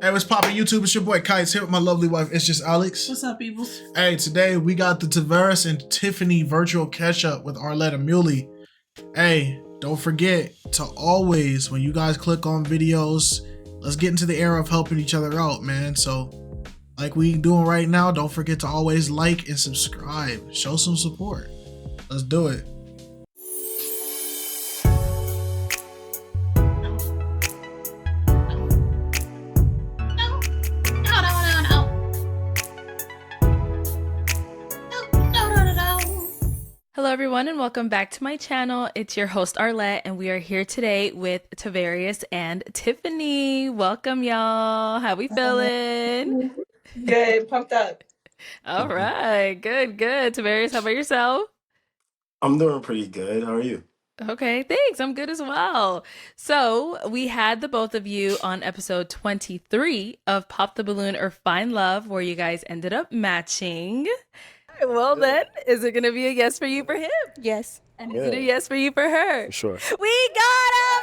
Hey, what's poppin' YouTube? It's your boy KiteZz here with my lovely wife. It's just Alex. What's up, people? Hey, today we got the Tavarius and Tiffini virtual catch-up with Arlette Amuli. Hey, don't forget to always, when you guys click on videos, let's get into the era of helping each other out, man. So, like we doing right now, don't forget to always like and subscribe. Show some support. Let's do it. Hello everyone and welcome back to my channel. It's your host Arlette and we are here today with Tavarius and Tiffini. Welcome y'all. How we feeling? Good, pumped up. All right, good. Tavarius, how about yourself? I'm doing pretty good. How are you? Okay, thanks. I'm good as well. So we had the both of you on episode 23 of Pop the Balloon or Find Love, where you guys ended up matching. Well then, is it gonna be a yes for you for him? Yes. And is it a yes for you for her? For sure. We got a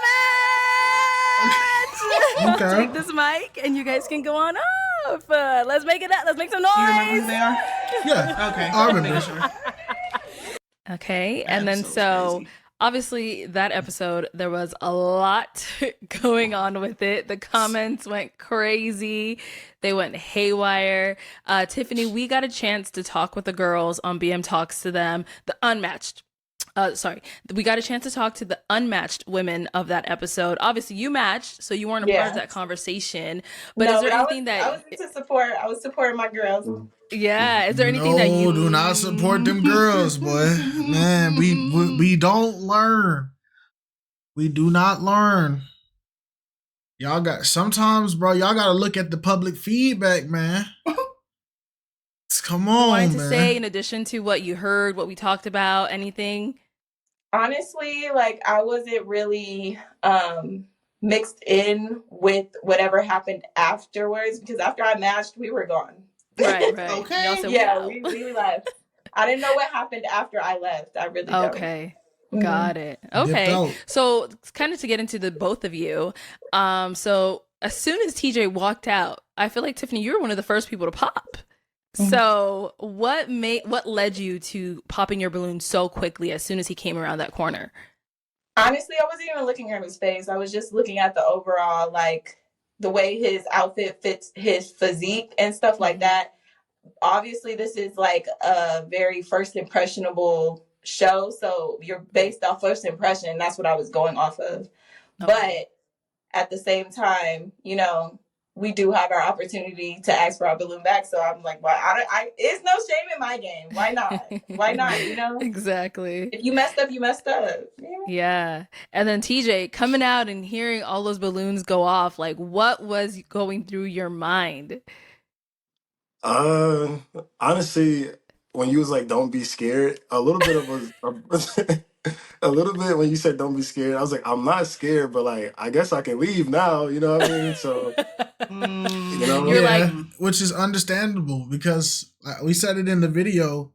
match! Okay. Take this mic and you guys can go on off. Let's make it up. Let's make some noise. You remember who they are? Yeah. Okay. I remember. Okay, and then Episode's so crazy. obviously that episode, there was a lot going on with it. The comments went crazy. They went haywire. Tiffini, we got a chance to talk with the girls on BM Talks to them, the unmatched. We got a chance to talk to the unmatched women of that episode. Obviously, you matched, so you weren't a part of that conversation. But is there anything I was supporting my girls. Yeah, is there anything that you do not support them girls, boy? Man, we don't learn. We do not learn. Y'all got sometimes, bro. Y'all got to look at the public feedback, man. Come on, wanted to man. say in addition to what you heard, what we talked about, anything? Honestly, like I wasn't really mixed in with whatever happened afterwards because after I matched, we were gone. Right. Okay. Y'all said, Yeah, wow. we left. I didn't know what happened after I left. I really don't. Okay. Mhm. Got it. Dipped Okay. out. So kind of to get into the both of you. So as soon as TJ walked out, I feel like Tiffini, you were one of the first people to pop. Mhm. So what led you to popping your balloon so quickly as soon as he came around that corner? Honestly, I wasn't even looking at his face. I was just looking at the overall, like the way his outfit fits his physique and stuff like that. Obviously, this is like a very first impressionable show, so you're based off first impression. That's what I was going off of. Okay. But at the same time, you know, we do have our opportunity to ask for our balloon back. So I'm like, well, it's no shame in my game. Why not? Why not? You know, Exactly. if you messed up, you messed up. Yeah. And then TJ coming out and hearing all those balloons go off, like what was going through your mind? Honestly, when you was like, "Don't be scared," a little bit of a little bit when you said, "Don't be scared," I was like, "I'm not scared," but like, I guess I can leave now. You know what I mean? So you know, You're Yeah, like, which is understandable because we said it in the video.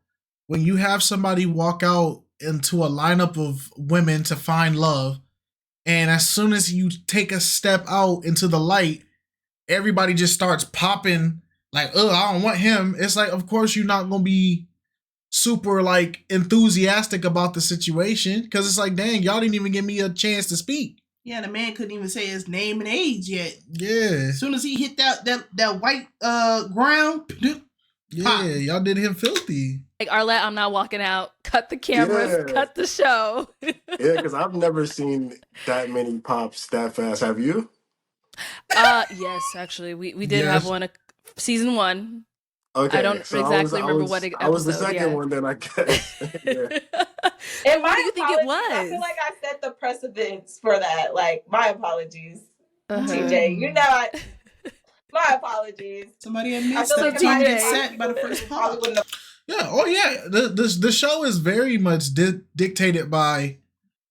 When you have somebody walk out into a lineup of women to find love, and as soon as you take a step out into the light, everybody just starts popping like, "Oh, I don't want him." It's like, of course, you're not gonna be super like enthusiastic about the situation because it's like, dang, y'all didn't even give me a chance to speak. Yeah, the man couldn't even say his name and age yet. Yeah, As soon as he hit that white ground, yeah, y'all did him filthy. like Arlette, I'm not walking out. Cut the cameras, Yeah. cut the show. yeah, because I've never seen that many pops that fast. Have you? Yes, actually, we did have Yes. one, season 1. Okay, I don't so exactly remember what I was the episode, second yeah. one, then I guess. Yeah. And What do you think it apologies, I was? feel like I set the precedence for that. Like, my apologies, Uh-huh. TJ. You're not. My apologies. somebody I admits feel the like if TJ. I tone didn't gets follow set by the you, first probably pop. wouldn't have. Yeah, oh yeah. The show is very much dictated by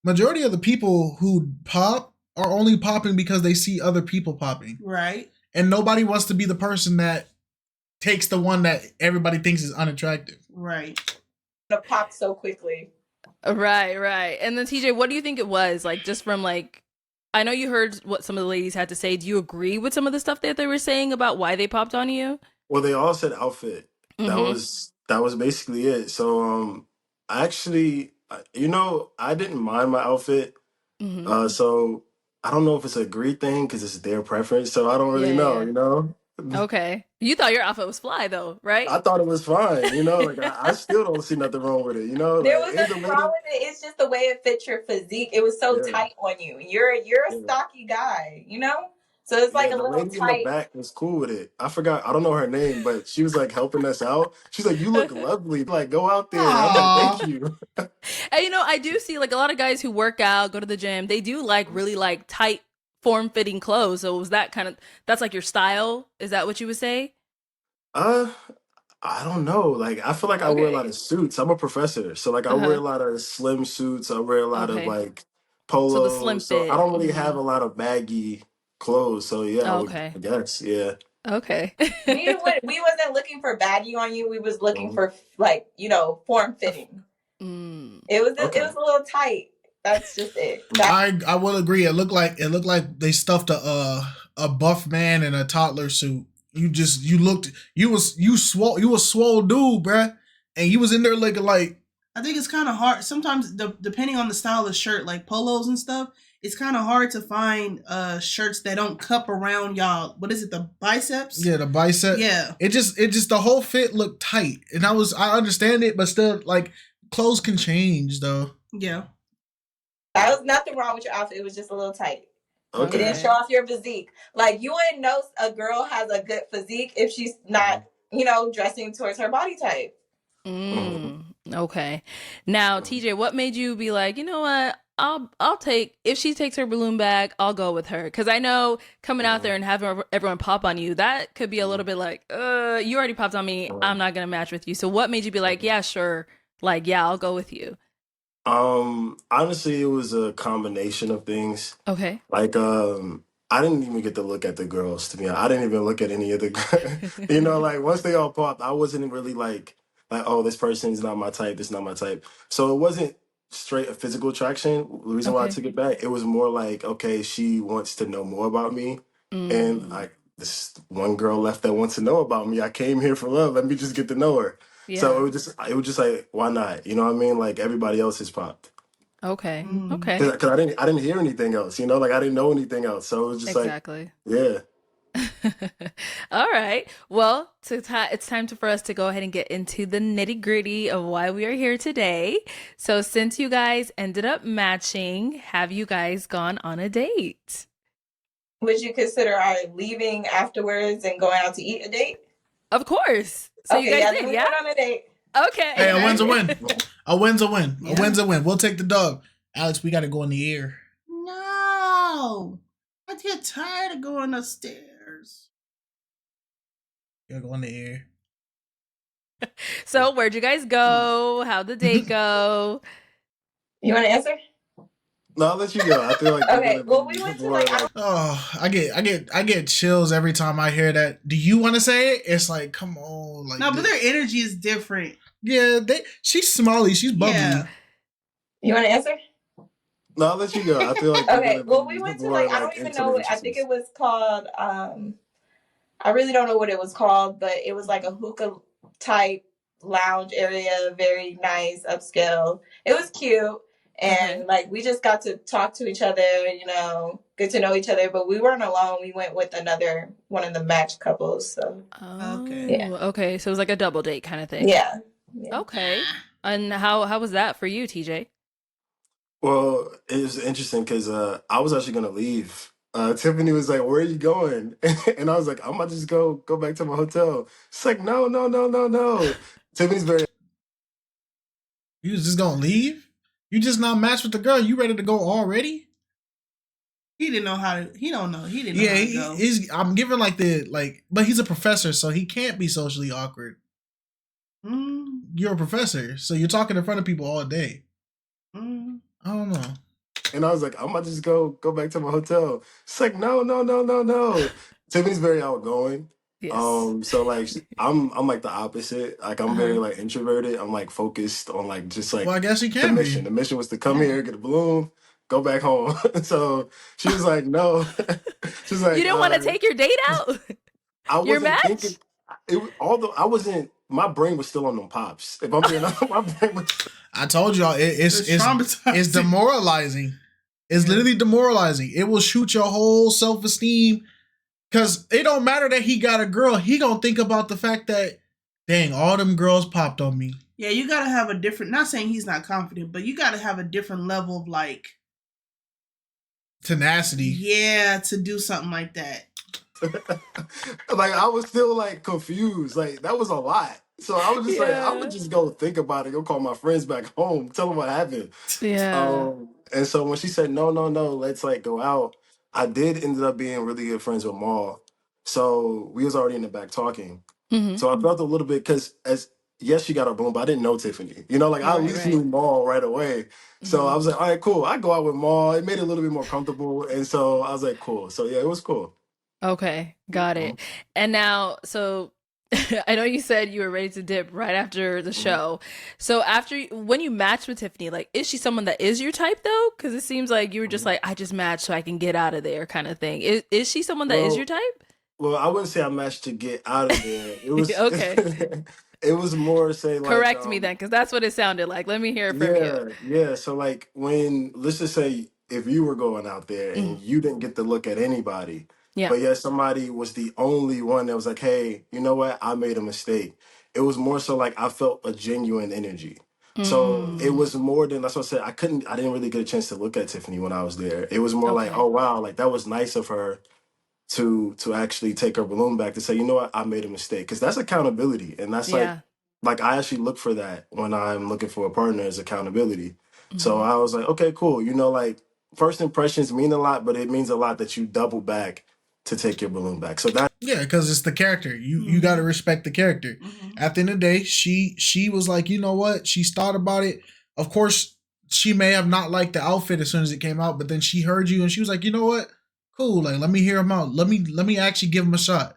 majority of the people who pop are only popping because they see other people popping, Right. and nobody wants to be the person that takes the one that everybody thinks is unattractive. Right. Have popped so quickly. Right. And then TJ, what do you think it was? Like just from like I know you heard what some of the ladies had to say. Do you agree with some of the stuff that they were saying about why they popped on you? Well, they all said outfit. Mm-hmm. That was basically it. So I actually, you know, I didn't mind my outfit. Mm-hmm. So I don't know if it's a great thing because it's their preference. So I don't really Yeah, know. yeah. You know. Okay. You thought your outfit was fly though, right? I thought it was fine, you know, like I still don't see nothing wrong with it, you know, There like was ain't the nothing wrong lady, with it. It's just the way it fits your physique. It was so yeah, tight on you. You're a yeah, stocky guy, you know? So it's like yeah. a The little lady in the tight. back was cool with it. I forgot, I don't know her name, but she was like helping us out. She's like, "You look lovely. Like, go out there." I'm like, "Thank Aw. you." And I do see like a lot of guys who work out, go to the gym, they do like really like tight form fitting clothes. So was that that's like your style? Is that what you would say? Uh, I don't know. Like, I feel like I wear a lot Okay. of suits. I'm a professor, so like I wear a Uh-huh. lot of slim suits. I wear a lot of Okay. like So the slim polos. So I fit. don't really have Mm-hmm. a lot of baggy clothes. So yeah, Okay. I guess, yeah. Okay. We wasn't looking for baggy on you. We was looking Mhm. for like, form fitting. Mm. It Okay. was a little tight. That's just it. That I will agree. It looked like they stuffed a buff man in a toddler suit. You was swole dude, bruh, and you was in there looking like I think it's kind of hard sometimes, depending on the style of shirt, like polos and stuff. It's kind of hard to find shirts that don't cup around y'all. What is it? The biceps? yeah the bicep. Yeah. It just the whole fit looked tight, and I understand it, but still like clothes can change though. Yeah. was nothing wrong with your outfit. It was just a little tight. It Okay. didn't show off your physique. Like you wouldn't know a girl has a good physique if she's not, dressing towards her body type. Mhm. Okay. Now, TJ, what made you be like, you know what? I'll take if she takes her balloon bag, I'll go with her. Cause I know coming out there and having everyone pop on you, that could be a little bit like, you already popped on me. I'm not gonna match with you. So what made you be like, yeah, sure. Like, yeah, I'll go with you. Honestly, it was a combination of things. Okay. Like, I didn't even get to look at the girls, to be honest. I didn't even look at any of the, you know, like once they all popped, I wasn't really like, oh, this person's not my type, this is not my type. So it wasn't straight a physical attraction. The reason why I Okay. took it back, it was more like, okay, she wants to know more about me. And Mm, this one girl left that wants to know about me. I came here for love. Let me just get to know her. So yeah. it was just like, why not? You know what I mean? Like everybody else has popped. Okay. Mm. Okay. Cause I didn't hear anything else, you know, like I didn't know anything else. So it was just like, Exactly. yeah. All right. Well, it's time for us to go ahead and get into the nitty gritty of why we are here today. So, since you guys ended up matching, have you guys gone on a date? Would you consider our leaving afterwards and going out to eat a date? Of course. So you Okay, guys yeah, did, then we yeah? went on a date. Okay. Hey, a win's a Okay. win. A win's a win. A Yeah. win's a win. We'll take the dub. Alex, we got to go in the air. No. I get tired of going upstairs. You gotta go in the air. So, where'd you guys go? How'd the date go? You want to answer? No, I'll let you go. I feel like Okay, well, we went to more like, like, Oh, I get chills every time I hear that. Do you want to say it? It's like, come on, like No, but their energy is different. yeah, she's smiley, she's bubbly. Yeah. you want to answer? no, I'll let you go. I feel like Okay, well, we went to more like, I like don't even into know, the I think interests. it was called, I really don't know what it was called, but it was like a hookah type lounge area, very nice, upscale. It was cute. And Okay. like we just got to talk to each other, get to know each other. But we weren't alone. We went with one of the match couples. So Oh, Okay. okay. So it was like a double date kind of thing. yeah. Okay. And how was that for you, TJ? Well, it was interesting because I was actually gonna leave. Tiffany was like, "Where are you going?" And I was like, "I'm about to just go back to my hotel." She's like, "No, no, no, no, no." Tiffany's very You was just gonna leave? You just not matched with the girl. You ready to go already? He didn't know how to. He don't know. He didn't know Yeah, how to go. he's. I'm giving but he's a professor, so he can't be socially awkward. Mm, You're a professor, so you're talking in front of people all day. mm. I don't know. And I was like, I'm about to just go back to my hotel. She's like, no, no, no, no, no. Tiffany's very outgoing. Yes. So like I'm like the opposite. Like I'm very Uh-huh. like introverted. I'm like focused on like just Well, like I guess he the can mission. be. The mission was to come Yeah. here, get a balloon, go back home. So she was like, no. She was like, You didn't want to take your date out? I Your wasn't match? thinking. Although I wasn't, my brain was still on them pops. If I'm being honest, my brain was. I told y'all it's traumatizing. it's demoralizing. It's literally demoralizing. It will shoot your whole self-esteem. Cause it don't matter that he got a girl. He gonna think about the fact that, dang, all them girls popped on me. Yeah, you gotta have a different. Not saying he's not confident, but you gotta have a different level of like tenacity. Yeah, to do something like that. Like I was still like confused. Like that was a lot. So I was just like, I would just go think about it. Go call my friends back home. Tell them what happened. Yeah. And so when she said no, let's like go out. I did ended up being really good friends with Maul. So we was already in the back talking. Mm-hmm. So I felt a little bit because yes, she got her balloon, but I didn't know Tiffany. You know, like I at least knew Maul right away. So I was like, all right, cool. I go out with Maul. It made it a little bit more comfortable. And so I was like, cool. So yeah, it was cool. Okay, got it. And now, so I know you said you were ready to dip right after the show. So when you matched with Tiffany, like, is she someone that is your type though? Because it seems like you were just like, I just matched so I can get out of there kind of thing. Is she someone that is your type? Well, I wouldn't say I matched to get out of there. It was okay. It was more say like correct me then, because that's what it sounded like. Let me hear it from you. Yeah. So like when let's just say if you were going out there and you didn't get to look at anybody, but yet somebody was the only one that was like, hey, you know what? I made a mistake. It was more so like I felt a genuine energy. So it was more than that's what I said. I didn't really get a chance to look at Tiffany when I was there. It was more like, oh wow, like that was nice of her to actually take her balloon back to say, you know what, I made a mistake. Because that's accountability. And that's like I actually look for that when I'm looking for a partner is accountability. So I was like, okay, cool. You know, like first impressions mean a lot, but it means a lot that you double back to take your balloon back. So that because it's the character. You got to respect the character. At the end of the day, she was like, you know what? She's thought about it. Of course, she may have not liked the outfit as soon as it came out, but then she heard you and she was like, you know what? Cool. Like, let me hear him out. Let me actually give him a shot.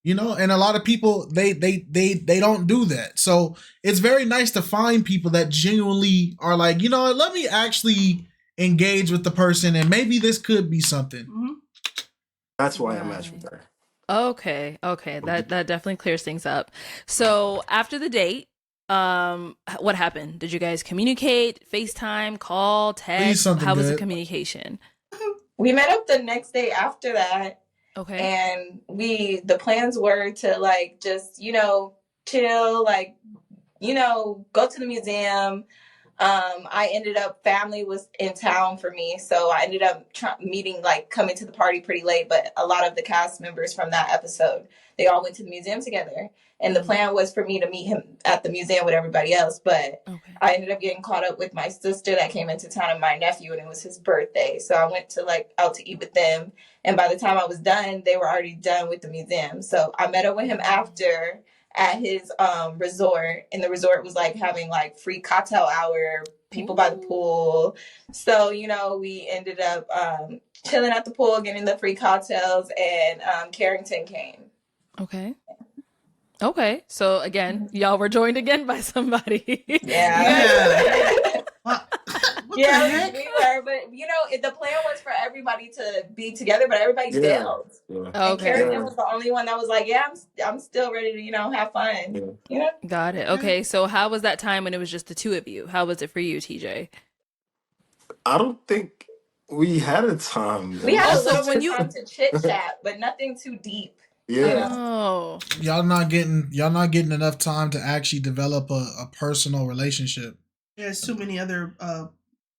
You know, and a lot of people they don't do that. So it's very nice to find people that genuinely are like, you know, let me actually engage with the person, and maybe this could be something. That's why I matched with her. Okay, that definitely clears things up. So after the date, what happened? Did you guys communicate, FaceTime, call, text? How was the communication? We met up the next day after that. Okay. And the plans were to like just, you know, chill, like, you know, go to the museum. I ended up, family was in town for me. So I ended up coming to the party pretty late. But a lot of the cast members from that episode, they all went to the museum together. And the plan was for me to meet him at the museum with everybody else. But I ended up getting caught up with my sister that came into town and my nephew, and it was his birthday. So I went to out to eat with them. And by the time I was done, they were already done with the museum. So I met up with him after at his resort. And the resort was having free cocktail hour, people by the pool. So, you know, we ended up chilling at the pool, getting the free cocktails, and Carrington came. Okay, so again, y'all were joined again by somebody. Yeah. Yeah, we were, but you know, the plan was for everybody to be together, but everybody failed. And Carrington was the only one that was like, "Yeah, I'm still ready to, you know, have fun." You know. Got it. Okay, so how was that time when it was just the two of you? How was it for you, TJ? I don't think we had a time. We had a little bit of time to chit chat, but nothing too deep. Yeah. Oh. Y'all not getting enough time to actually develop a personal relationship. There's too many other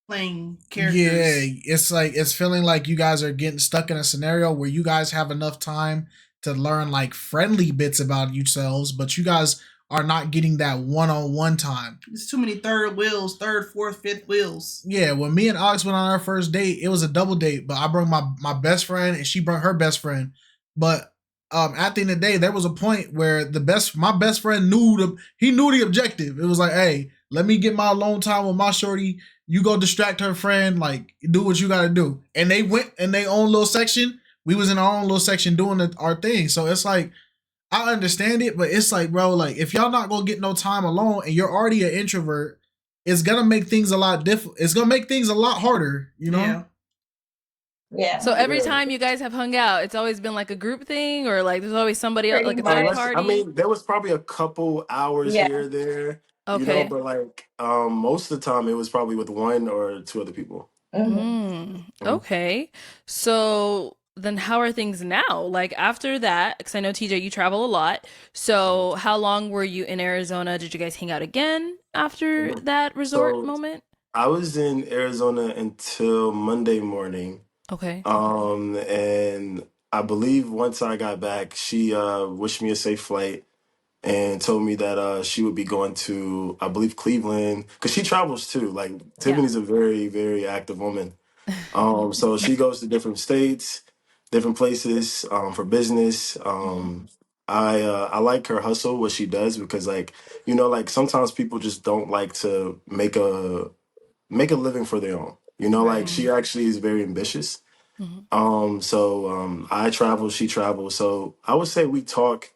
playing characters. Yeah, it's feeling like you guys are getting stuck in a scenario where you guys have enough time to learn friendly bits about yourselves, but you guys are not getting that one-on-one time. There's too many third, fourth, fifth wheels. Yeah, when me and Alex went on our first date, it was a double date, but I brought my best friend and she brought her best friend. But at the end of the day, there was a point where my best friend knew the objective. It was like, hey, let me get my alone time with my shorty. You go distract her friend, do what you gotta do. And they went in their own little section. We was in our own little section doing our thing. So it's I understand it, but it's bro, if y'all not gonna get no time alone and you're already an introvert it's gonna make things a lot different. It's gonna make things a lot harder, you know. Yeah. Yeah. So every Yeah. time you guys have hung out, it's always been like a group thing, or like there's always somebody else, like Pretty a third much. party. I mean, there was probably a couple hours Yeah. here or there, Okay. but like most of the time it was probably with one or two other people. Okay. So then how are things now? Like after that, because I know TJ, you travel a lot. So how long were you in Arizona? Did you guys hang out again after that resort So moment? I was in Arizona until Monday morning. Okay. And I believe once I got back, she wished me a safe flight and told me that she would be going to, I believe, Cleveland, because she travels too. Like Tiffany's a very, very active woman. So she goes to different states, different places for business. I like her hustle, what she does, because like like sometimes people just don't like to make a living for their own. Like she actually is very ambitious. I travel, she travels. So I would say we talk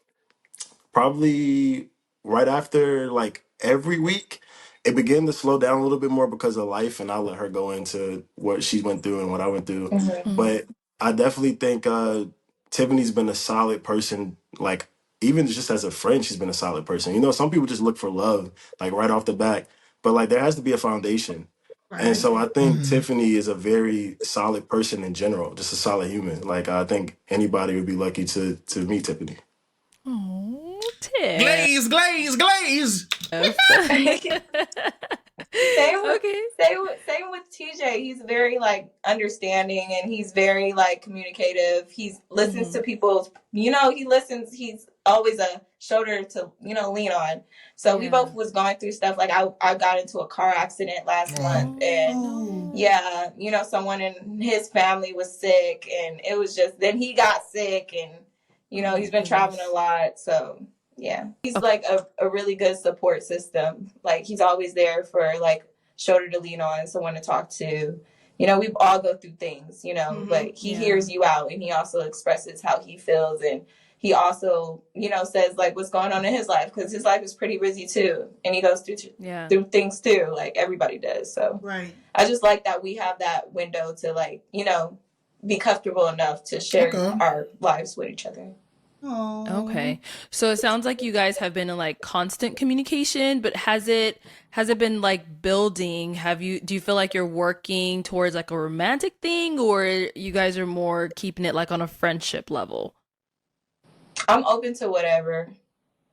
probably right after like every week. It began to slow down a little bit more because of life, and I'll let her go into what she went through and what I went through. But I definitely think Tiffany's been a solid person. Like even just as a friend, she's been a solid person. Some people just look for love like right off the bat, but like there has to be a foundation. And so I think Tiffany is a very solid person in general, just a solid human. Like I think anybody would be lucky to meet Tiffany. Oh, Tiff. Glaze, glaze, glaze. Same with, Okay. same with TJ. He's very like understanding and he's very like communicative. He listens to people's, he listens. He's always a shoulder to, lean on. So we both was going through stuff. Like I got into a car accident last month and someone in his family was sick and it was just, then he got sick and, he's been traveling a lot. So yeah, he's like a really good support system. Like he's always there for like shoulder to lean on, someone to talk to. We all go through things, but he hears you out and he also expresses how he feels. And he also, says like what's going on in his life because his life is pretty busy too. And he goes through things too, like everybody does. So I just like that we have that window to like, be comfortable enough to share our lives with each other. Aww. Okay. So it sounds like you guys have been in like constant communication, but has it been like building? Do you feel like you're working towards like a romantic thing or you guys are more keeping it like on a friendship level? I'm open to whatever.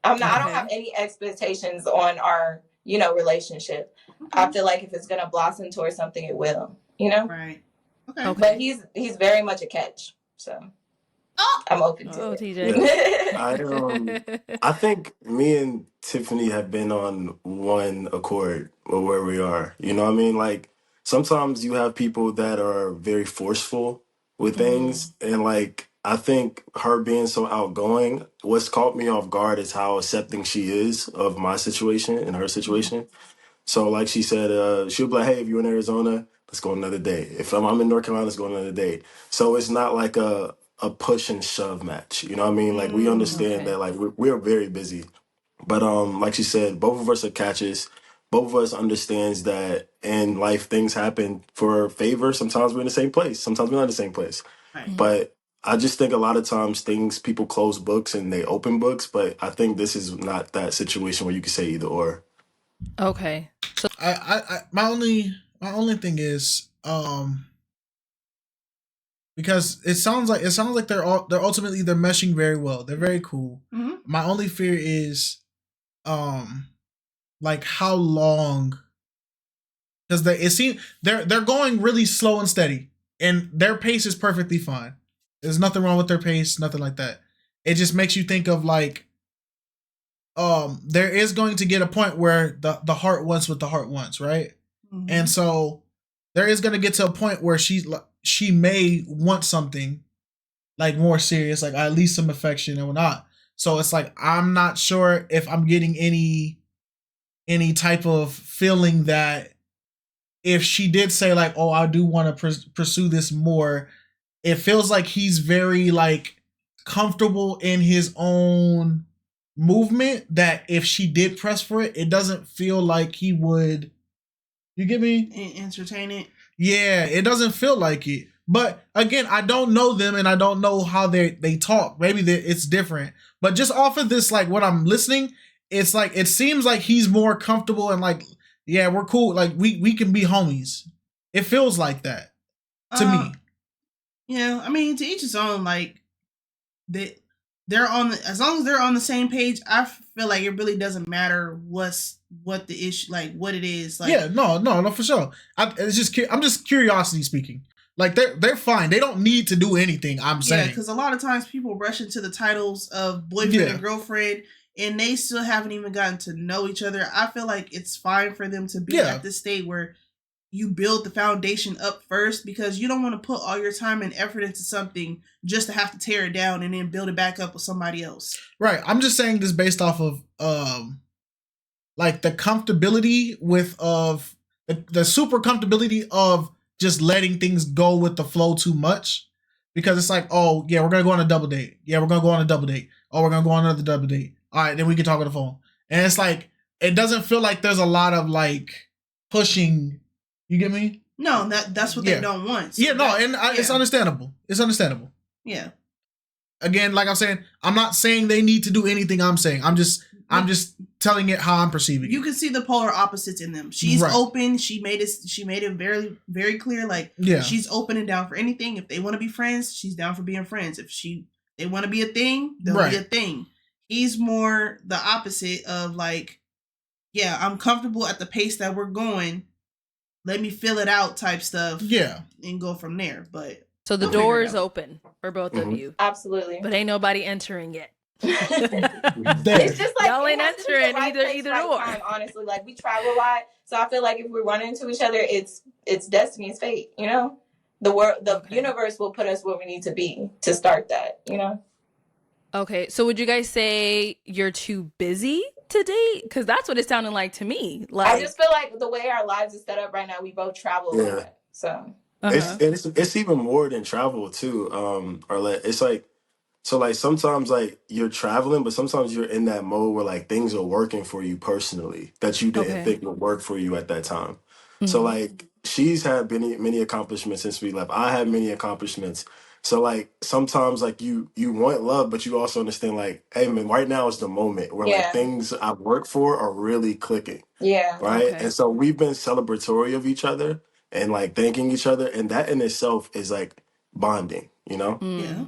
I don't have any expectations on our, relationship. I feel like if it's going to blossom towards something, it will, Right. Okay. But he's very much a catch. So I'm open to it. TJ. I think me and Tiffany have been on one accord with where we are. You know what I mean? Like sometimes you have people that are very forceful with things. And like I think her being so outgoing, what's caught me off guard is how accepting she is of my situation and her situation. So like she said, she'll be like, hey, if you're in Arizona, let's go another day. If I'm in North Carolina, let's go another day. So it's not like a push and shove match. You know what I mean? Like we understand that like we're very busy. But like she said, both of us are catches. Both of us understands that in life things happen for favor. Sometimes we're in the same place. Sometimes we're not in the same place. Right. But I just think a lot of times people close books and they open books. But I think this is not that situation where you can say either or. Okay. So My only thing is because it sounds like they're ultimately they're meshing very well. They're very cool. My only fear is like how long, because they're going really slow and steady and their pace is perfectly fine. There's nothing wrong with their pace, nothing like that. It just makes you think of like there is going to get a point where the heart wants what the heart wants, right? And so there is going to get to a point where she may want something like more serious, like at least some affection and whatnot. So it's like I'm not sure if I'm getting any type of feeling that if she did say like, oh, I do want to pursue this more, it feels like he's very like comfortable in his own movement, that if she did press for it, it doesn't feel like he would You get me? And entertain it. Yeah, it doesn't feel like it. But again, I don't know them and I don't know how they talk. Maybe it's different. But just off of this, like what I'm listening, it's like it seems like he's more comfortable and like, yeah, we're cool. Like we can be homies. It feels like that to me. Yeah, I mean, to each his own. Like they're on as long as they're on the same page. I feel like it really doesn't matter what the issue, like what it is. Like, yeah, no, for sure. I'm just curiosity speaking. Like they're fine. They don't need to do anything. I'm saying. Yeah, because a lot of times people rush into the titles of boyfriend and girlfriend, and they still haven't even gotten to know each other. I feel like it's fine for them to be at this state where you build the foundation up first, because you don't want to put all your time and effort into something just to have to tear it down and then build it back up with somebody else. Right. I'm just saying this based off of like the comfortability the super comfortability of just letting things go with the flow too much, because it's like, oh yeah, we're gonna go on a double date. Yeah, we're gonna go on a double date. Oh, we're gonna go on another double date. All right, then we can talk on the phone. And it's like it doesn't feel like there's a lot of like pushing. You get me? No, that's what they don't want. So it's understandable. It's understandable. Yeah. Again, like I'm saying, I'm not saying they need to do anything. I'm saying I'm just telling it how I'm perceiving. You can see the polar opposites in them. She's open. She made it very, very clear. Like, she's open and down for anything. If they want to be friends, she's down for being friends. If they want to be a thing, they'll be a thing. He's more the opposite of like, yeah, I'm comfortable at the pace that we're going. Let me fill it out type stuff. Yeah. And go from there. But so the door is open for both of you. Absolutely. But ain't nobody entering yet. It's just like y'all ain't entering either door. Time, honestly, like we travel a lot, so I feel like if we run into each other, it's destiny, it's fate. You know, the universe will put us where we need to be to start that. You know. Okay, so would you guys say you're too busy to date? Because that's what it sounded like to me. Like, I just feel like the way our lives is set up right now, we both travel a lot, so. It's even more than travel too, Arlette. It's like, so like sometimes like you're traveling, but sometimes you're in that mode where like things are working for you personally that you didn't think would work for you at that time. Mm-hmm. So like she's had many accomplishments since we left. I had many accomplishments. So like sometimes like you want love, but you also understand like, hey man, right now is the moment where like things I've worked for are really clicking. Yeah. Right. Okay. And so we've been celebratory of each other and like thanking each other, and that in itself is like bonding, you know? Yeah.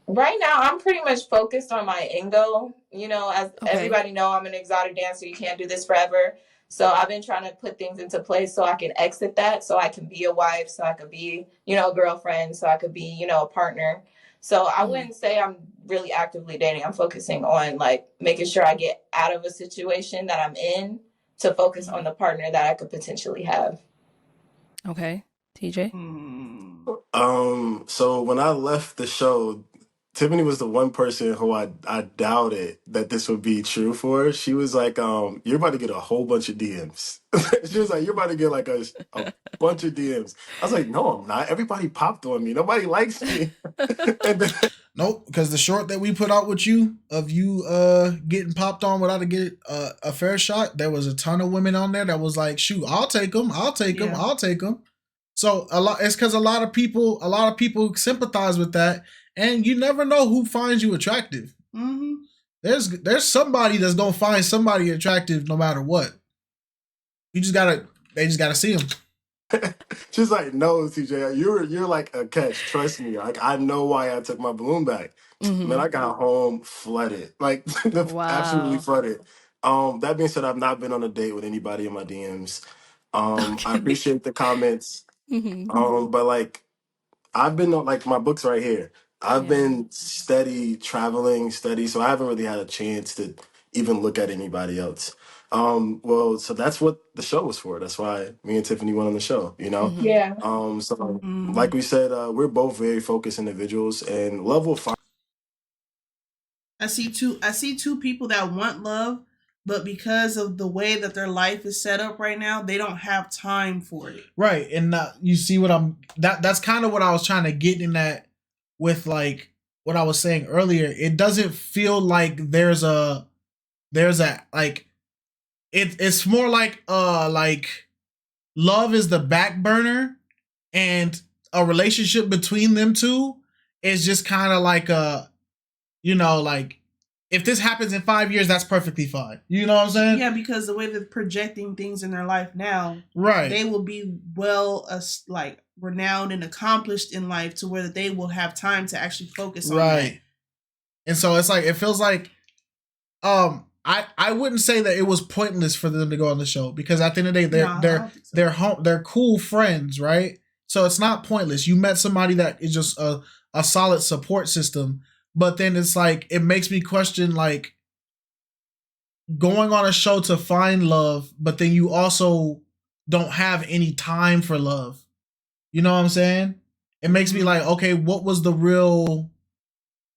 Right now, I'm pretty much focused on my end goal. You know, as everybody know, I'm an exotic dancer. You can't do this forever. So I've been trying to put things into place so I can exit that, so I can be a wife, so I could be, you know, a girlfriend, so I could be, you know, a partner. So I wouldn't say I'm really actively dating. I'm focusing on like making sure I get out of a situation that I'm in to focus on the partner that I could potentially have. Okay. TJ? So when I left the show, Tiffany was the one person who I doubted that this would be true for. She was like, you're about to get a whole bunch of DMs. She was like, you're about to get like a bunch of DMs. I was like, no, I'm not. Everybody popped on me. Nobody likes me. And then, nope, because the short that we put out with you of you getting popped on without a fair shot, there was a ton of women on there that was like, shoot, I'll take them. So it's because a lot of people sympathize with that. And you never know who finds you attractive. Mm-hmm. There's somebody that's gonna find somebody attractive no matter what. They just gotta see them. She's like, no, TJ, you're like a catch. Trust me. Like I know why I took my balloon back. Mm-hmm. Man, I got home flooded, like absolutely flooded. That being said, I've not been on a date with anybody in my DMs. I appreciate the comments. Mm-hmm. But like I've been on, like my book's right here. I've been steady traveling, so I haven't really had a chance to even look at anybody else. Well, so that's what the show was for. That's why me and Tiffany went on the show, you know? Mm-hmm. Yeah. So like we said, we're both very focused individuals, and love will find. I see two people that want love, but because of the way that their life is set up right now, they don't have time for it. Right. And you see what that's kind of what I was trying to get in that with like what I was saying earlier. It doesn't feel like there's a like it's more like love is the back burner and a relationship between them two is just kind of like a, like if this happens in 5 years, that's perfectly fine. You know what I'm saying? Yeah, because the way they're projecting things in their life now, right, they will be renowned and accomplished in life to where they will have time to actually focus on that. And so it's like, it feels like, I wouldn't say that it was pointless for them to go on the show, because at the end of the day, they're cool friends, right? So it's not pointless. You met somebody that is just a solid support system, but then it's like, it makes me question, like, going on a show to find love, but then you also don't have any time for love. You know what I'm saying? It makes me like, okay, what was the real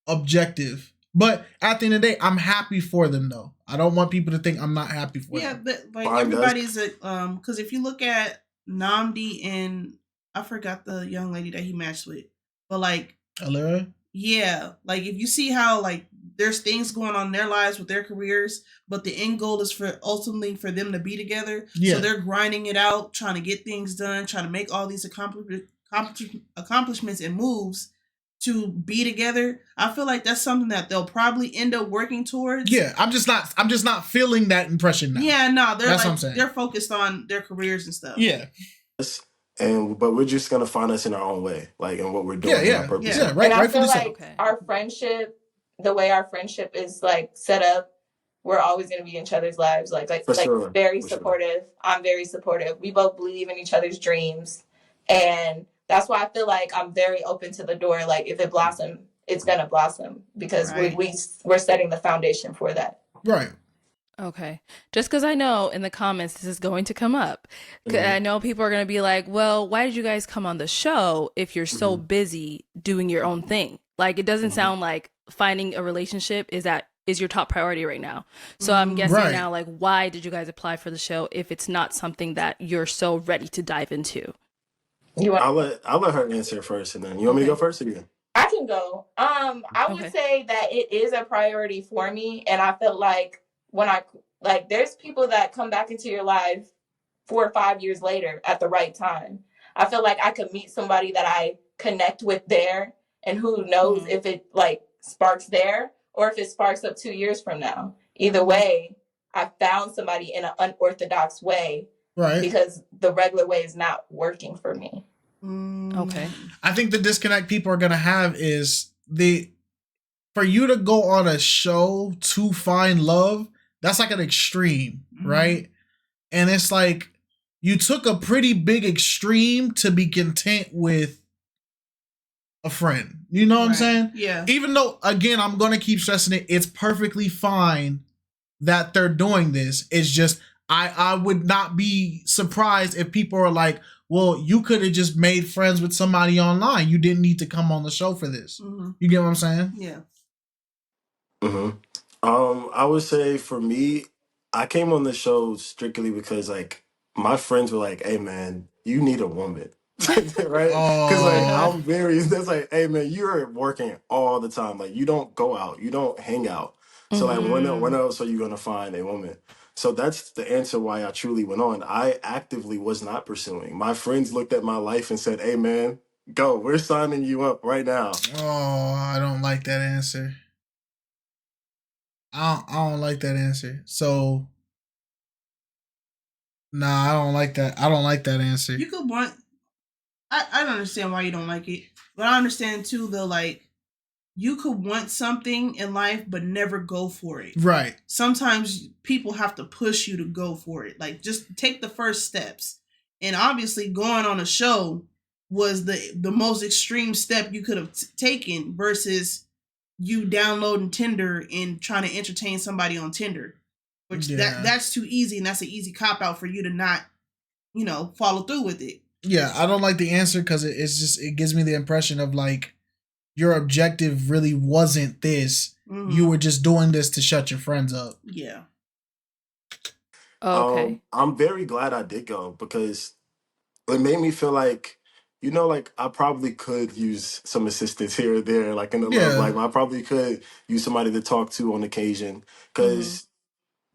objective? But at the end of the day, I'm happy for them, though. I don't want people to think I'm not happy for them. Yeah, but like everybody's because if you look at Namdi and I forgot the young lady that he matched with, but like Alera? Yeah, like if you see how like there's things going on in their lives with their careers, but the end goal is for ultimately for them to be together. Yeah. So they're grinding it out, trying to get things done, trying to make all these accomplishments and moves to be together. I feel like that's something that they'll probably end up working towards. Yeah, I'm just not feeling that impression now. Yeah, no, they're focused on their careers and stuff. Yeah. But we're just gonna find us in our own way, like in what we're doing. Yeah. Right. And I feel like our friendship, the way our friendship is like set up, we're always gonna be in each other's lives. Like sure. Very supportive. Sure. I'm very supportive. We both believe in each other's dreams, and that's why I feel like I'm very open to the door. Like if it blossoms, it's gonna blossom because we're setting the foundation for that. Right. Okay. Just because I know in the comments this is going to come up. I know people are going to be like, well, why did you guys come on the show if you're so busy doing your own thing? Like, it doesn't sound like finding a relationship is your top priority right now. So I'm guessing now, like, why did you guys apply for the show if it's not something that you're so ready to dive into? I'll let her answer first, and then you want me to go first again? I can go. I would say that it is a priority for me, and I feel like there's people that come back into your life 4 or 5 years later at the right time. I feel like I could meet somebody that I connect with there, and who knows if it like sparks there or if it sparks up 2 years from now. Either way, I found somebody in an unorthodox way, right? Because the regular way is not working for me. Okay. I think the disconnect people are gonna have is for you to go on a show to find love. That's like an extreme, right? And it's like you took a pretty big extreme to be content with a friend. You know what I'm saying? Yeah. Even though, again, I'm going to keep stressing it, it's perfectly fine that they're doing this. It's just, I would not be surprised if people are like, well, you could have just made friends with somebody online. You didn't need to come on the show for this. You get what I'm saying? Yeah. I would say for me, I came on the show strictly because like my friends were like, "Hey man, you need a woman." Right? Because I'm that's like, "Hey man, you're working all the time. Like you don't go out, you don't hang out. So like when else are you gonna find a woman?" So that's the answer why I truly went on. I actively was not pursuing. My friends looked at my life and said, "Hey man, go. We're signing you up right now." Oh, I don't like that answer. I don't like that answer. So, nah, I don't like that. I don't like that answer. You could want. I don't understand why you don't like it, but I understand too. Though, like, you could want something in life, but never go for it. Right. Sometimes people have to push you to go for it. Like, just take the first steps. And obviously, going on a show was the most extreme step you could have taken versus you downloading Tinder and trying to entertain somebody on Tinder, which that's too easy, and that's an easy cop out for you to not, follow through with it. Yeah, I don't like the answer because it gives me the impression of like your objective really wasn't this. You were just doing this to shut your friends up. Yeah. Okay. I'm very glad I did go because it made me feel like, like I probably could use some assistance here or there, like in the love life. I probably could use somebody to talk to on occasion because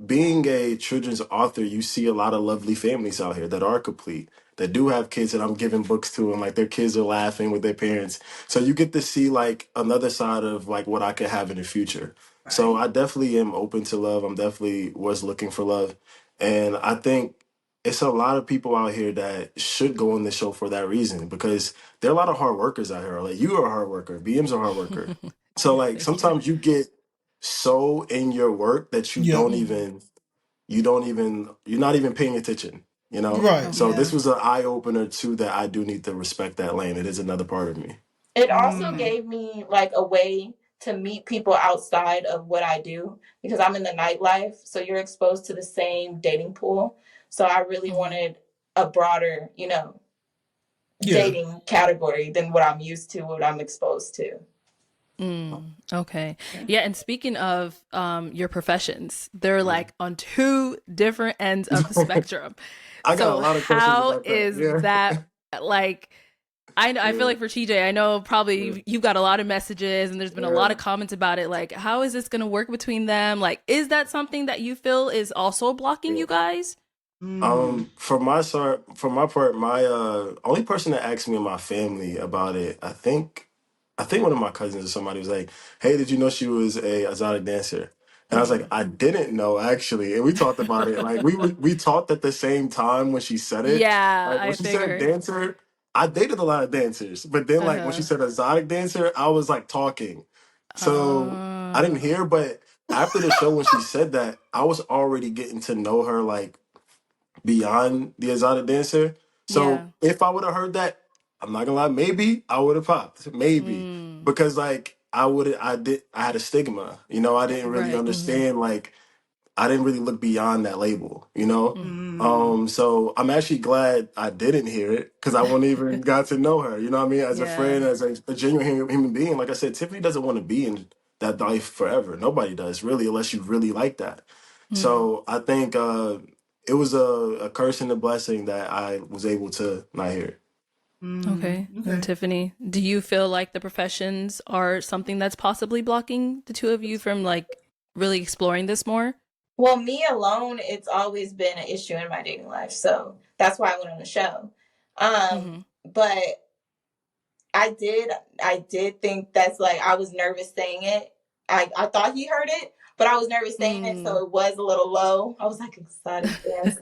being a children's author, you see a lot of lovely families out here that are complete, that do have kids that I'm giving books to, and like their kids are laughing with their parents. So you get to see like another side of like what I could have in the future. Right. So I definitely am open to love. I'm definitely was looking for love. And I think it's a lot of people out here that should go on the show for that reason, because there are a lot of hard workers out here. Like, you are a hard worker, BM's a hard worker. So like sometimes you get so in your work that you're not even paying attention, you know? Right. So Yeah. this was an eye opener too, that I do need to respect that lane. It is another part of me. It also gave me like a way to meet people outside of what I do, because I'm in the nightlife. So you're exposed to the same dating pool. So I really wanted a broader, dating category than what I'm used to, what I'm exposed to. Okay. Yeah. And speaking of your professions, they're like on two different ends of the spectrum. I got a lot of questions about that. How is that like, I feel like for TJ, I know probably you've got a lot of messages and there's been a lot of comments about it. Like, how is this going to work between them? Like, is that something that you feel is also blocking you guys? For my part, my only person that asked me in my family about it, I think one of my cousins or somebody was like, "Hey, did you know she was a exotic dancer?" And I was like, "I didn't know, actually." And we talked about it. Like, we talked at the same time when she said it. Yeah, Like, when I she figured. said dancer, I dated a lot of dancers, but then like when she said exotic dancer, I was like talking, so I didn't hear. But after the show, when she said that, I was already getting to know her like beyond the exotic dancer. So if I would have heard that, I'm not gonna lie, maybe I would have popped. Maybe. Because like I had a stigma. I didn't really understand, like I didn't really look beyond that label, so I'm actually glad I didn't hear it, because I wouldn't even got to know her, you know what I mean? As a friend, as a genuine human being. Like I said, Tiffany doesn't want to be in that life forever. Nobody does, really, unless you really like that. So I think it was a curse and a blessing that I was able to not hear it. Okay. And Tiffany, do you feel like the professions are something that's possibly blocking the two of you from like really exploring this more? Well, me alone, it's always been an issue in my dating life. So that's why I went on the show. But I did think that's like, I was nervous saying it. I thought he heard it, but I was nervous saying it, so it was a little low. I was like, exotic dancer.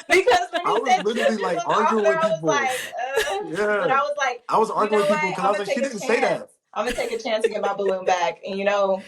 Because when I he was said literally like arguing with people. I was like, I was arguing with people because I was like, she didn't say that. I'm gonna take a chance to get my balloon back, and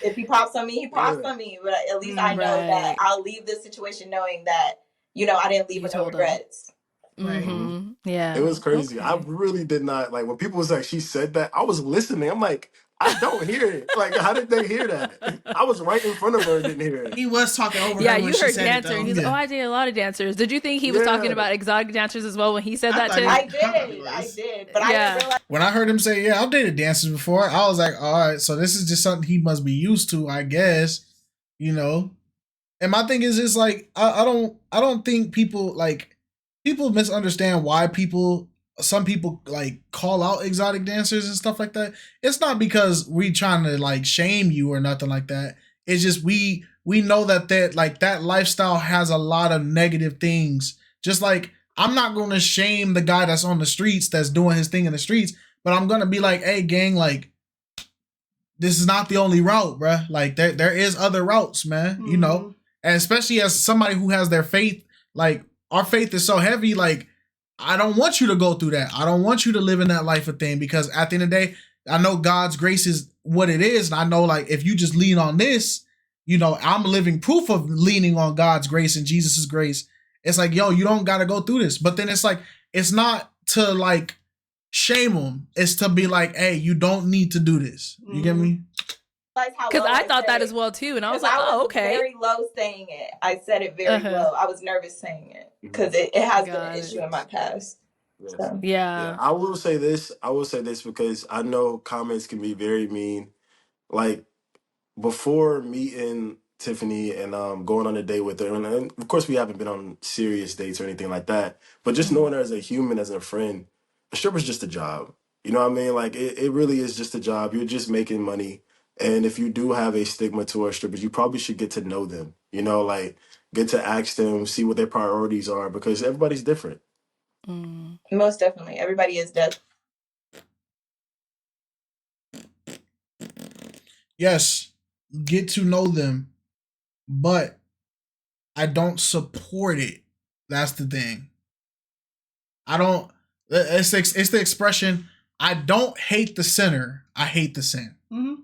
if he pops on me, he pops on me. But at least I know that I'll leave this situation knowing that I didn't leave with no regrets. Yeah, it was crazy. I really did not like when people was like, she said that. I was listening. I'm like, I don't hear it. Like, how did they hear that? I was right in front of her and didn't hear it. He was talking over her. Yeah, when you she heard said dancer, and he's like, "Oh, I dated a lot of dancers." Did you think he was talking about exotic dancers as well when he said that too? I did, but I didn't realize. When I heard him say, "Yeah, I've dated dancers before," I was like, "All right, so this is just something he must be used to, I guess." And my thing is, it's like I don't think people misunderstand why some people like call out exotic dancers and stuff like that. It's not because we trying to like shame you or nothing like that. It's just we know that lifestyle has a lot of negative things. Just like I'm not going to shame the guy that's on the streets that's doing his thing in the streets, but I'm going to be like, "Hey gang, like this is not the only route, bruh. Like there is other routes, man." And especially as somebody who has their faith, like our faith is so heavy, like I don't want you to go through that. I don't want you to live in that life of thing, because at the end of the day, I know God's grace is what it is. And I know like if you just lean on this, I'm living proof of leaning on God's grace and Jesus's grace. It's like, yo, you don't got to go through this. But then it's like, it's not to like shame them. It's to be like, hey, you don't need to do this. You get me? Because I thought that as well too, and I was like, "Oh, okay." Very low saying it. I said it very low. I was nervous saying it because it has been an issue in my past. Yes. So. Yeah. I will say this because I know comments can be very mean. Like before meeting Tiffany and going on a date with her, and of course we haven't been on serious dates or anything like that, but just knowing her as a human, as a friend, a stripper's just a job. You know what I mean? Like it really is just a job. You're just making money And if you do have a stigma towards strippers, you probably should get to know them. You know, like get to ask them, see what their priorities are, because everybody's different. Most definitely, everybody is dead. Yes, get to know them, but I don't support it. That's the thing. I don't. It's the expression. I don't hate the sinner. I hate the sin. Mm-hmm.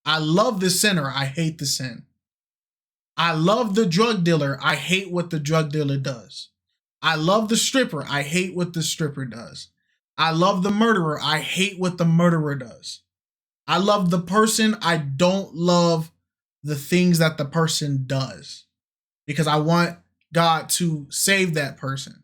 I love the sinner. I hate the sin. I love the drug dealer. I hate what the drug dealer does. I love the stripper. I hate what the stripper does. I love the murderer. I hate what the murderer does. I love the person. I don't love the things that the person does, because I want God to save that person.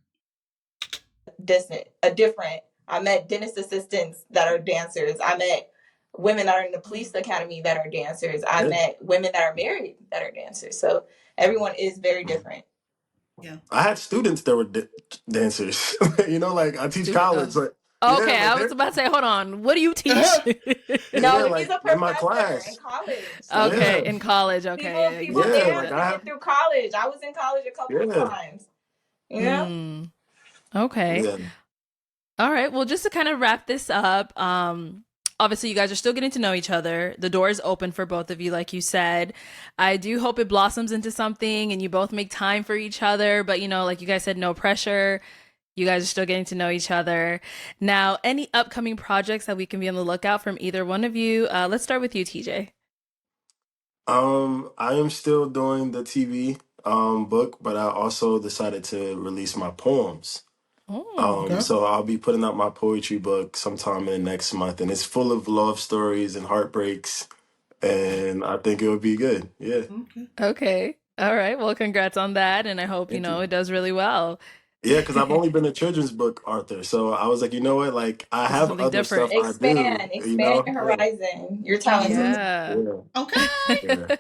Different. I met dentist assistants that are dancers. I met women that are in the police academy that are dancers. I met women that are married that are dancers. So everyone is very different. Yeah. I had students that were dancers. You know, like I teach college. Like, okay, I was about to say, hold on. What do you teach? No, he's a professor in my class. In college. Okay, in college. Okay. People dance to get through college. I was in college a couple of times. You know? Okay. Yeah. All right. Well, just to kind of wrap this up, obviously you guys are still getting to know each other. The door is open for both of you, like you said. I do hope it blossoms into something and you both make time for each other. But, you know, like you guys said, no pressure. You guys are still getting to know each other. Now, any upcoming projects that we can be on the lookout from either one of you? Let's start with you, TJ. I am still doing the TV book, but I also decided to release my poems. So I'll be putting out my poetry book sometime in the next month, and it's full of love stories and heartbreaks, and I think it would be good. Yeah. Okay. All right. Well, congrats on that, and I hope you know it does really well. Yeah, because I've only been a children's book author, so I was like, you know what, like I have other different stuff expand, I do. Expand your horizon. You're talented. Yeah. Okay.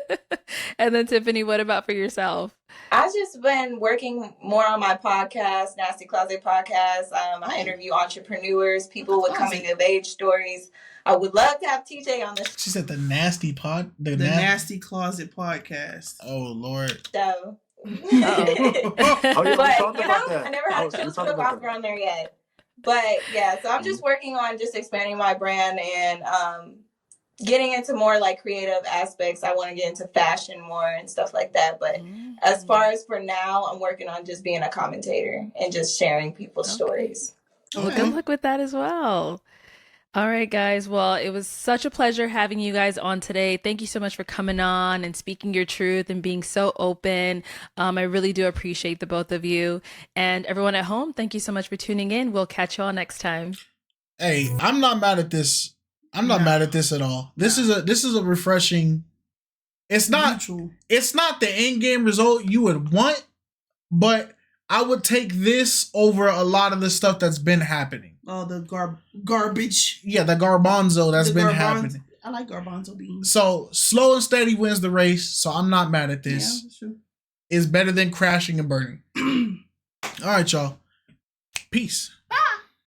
And then Tiffany, what about for yourself? I've just been working more on my podcast, Nasty Closet Podcast. I interview entrepreneurs, people with coming of age stories. I would love to have TJ on this. She said the Nasty Nasty Closet Podcast. Oh Lord. So. But you know, I never had a chance to look offer on there yet. But yeah, so I'm just working on just expanding my brand and getting into more like creative aspects. I want to get into fashion more and stuff like that. But as far as for now, I'm working on just being a commentator and just sharing people's stories. Well, good luck with that as well. All right, guys. Well, it was such a pleasure having you guys on today. Thank you so much for coming on and speaking your truth and being so open. I really do appreciate the both of you. And everyone at home, thank you so much for tuning in. We'll catch you all next time. Hey, I'm not mad at this. I'm not mad at this at all. This is a refreshing. It's not the end game result you would want, but I would take this over a lot of the stuff that's been happening. Oh, the garbage. Yeah, the garbanzo that's been happening. I like garbanzo beans. So slow and steady wins the race. So I'm not mad at this. Yeah, that's true. It's better than crashing and burning. All right, y'all. Peace.